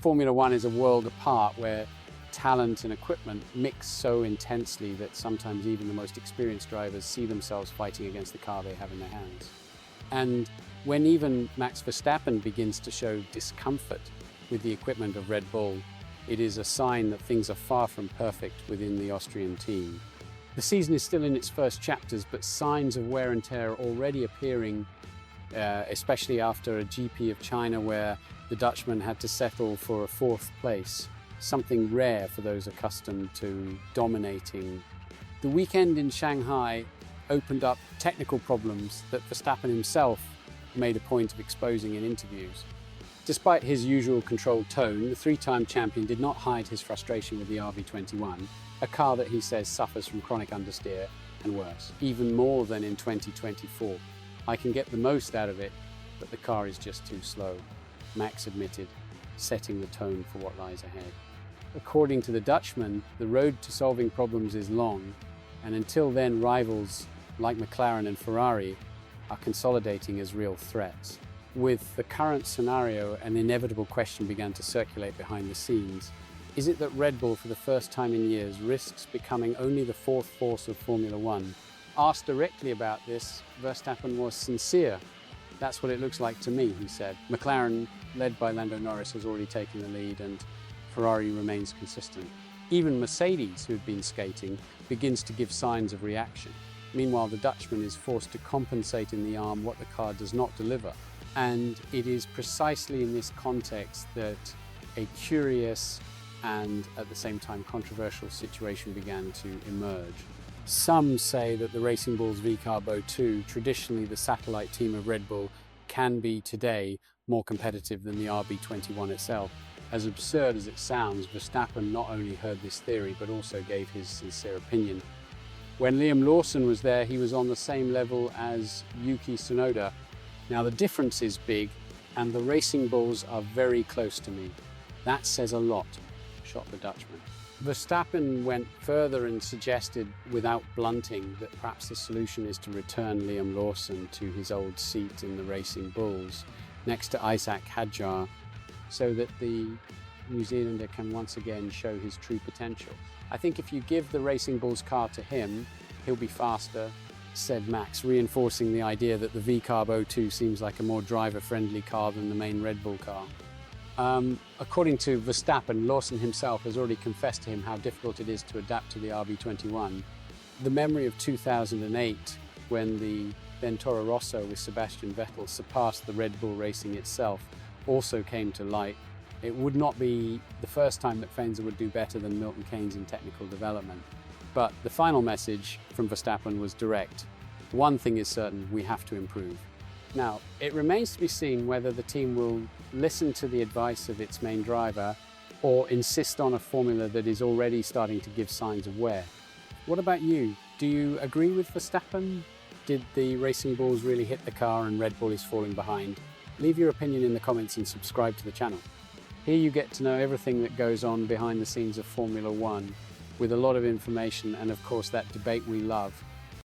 Formula One is a world apart where talent and equipment mix so intensely that sometimes even the most experienced drivers see themselves fighting against the car they have in their hands. And when even Max Verstappen begins to show discomfort with the equipment of Red Bull, it is a sign that things are far from perfect within the Austrian team. The season is still in its first chapters, but signs of wear and tear are already appearing, especially after a GP of China where the Dutchman had to settle for a fourth place, something rare for those accustomed to dominating. The weekend in Shanghai opened up technical problems that Verstappen himself made a point of exposing in interviews. Despite his usual controlled tone, the three-time champion did not hide his frustration with the RB21, a car that he says suffers from chronic understeer and worse, even more than in 2024. "I can get the most out of it, but the car is just too slow," Max admitted, setting the tone for what lies ahead. According to the Dutchman, the road to solving problems is long, and until then rivals like McLaren and Ferrari are consolidating as real threats. With the current scenario, an inevitable question began to circulate behind the scenes. Is it that Red Bull, for the first time in years, risks becoming only the fourth force of Formula One? Asked directly about this, Verstappen was sincere. "That's what it looks like to me," he said. "McLaren, led by Lando Norris, has already taken the lead and Ferrari remains consistent. Even Mercedes, who had been skating, begins to give signs of reaction. Meanwhile, the Dutchman is forced to compensate in the arm what the car does not deliver. And it is precisely in this context that a curious and at the same time controversial situation began to emerge. Some say that the Racing Bull's V-Carb 02, traditionally the satellite team of Red Bull, can be today more competitive than the RB21 itself. As absurd as it sounds, Verstappen not only heard this theory but also gave his sincere opinion. When Liam Lawson was there, he was on the same level as Yuki Tsunoda. Now the difference is big, and the Racing Bulls are very close to me. That says a lot," shot the Dutchman. Verstappen went further and suggested, without blunting, that perhaps the solution is to return Liam Lawson to his old seat in the Racing Bulls, next to Isaac Hadjar, so that the New Zealander can once again show his true potential. "I think if you give the Racing Bulls car to him, he'll be faster," said Max, reinforcing the idea that the V-Carb 02 seems like a more driver-friendly car than the main Red Bull car. According to Verstappen, Lawson himself has already confessed to him how difficult it is to adapt to the RB21. The memory of 2008, when the then Toro Rosso with Sebastian Vettel surpassed the Red Bull Racing itself, also came to light. It would not be the first time that Faenza would do better than Milton Keynes in technical development. But the final message from Verstappen was direct. "One thing is certain, we have to improve." Now, it remains to be seen whether the team will listen to the advice of its main driver or insist on a formula that is already starting to give signs of wear. What about you? Do you agree with Verstappen? Did the Racing Bulls really hit the car and Red Bull is falling behind? Leave your opinion in the comments and subscribe to the channel. Here you get to know everything that goes on behind the scenes of Formula One, with a lot of information and of course that debate we love.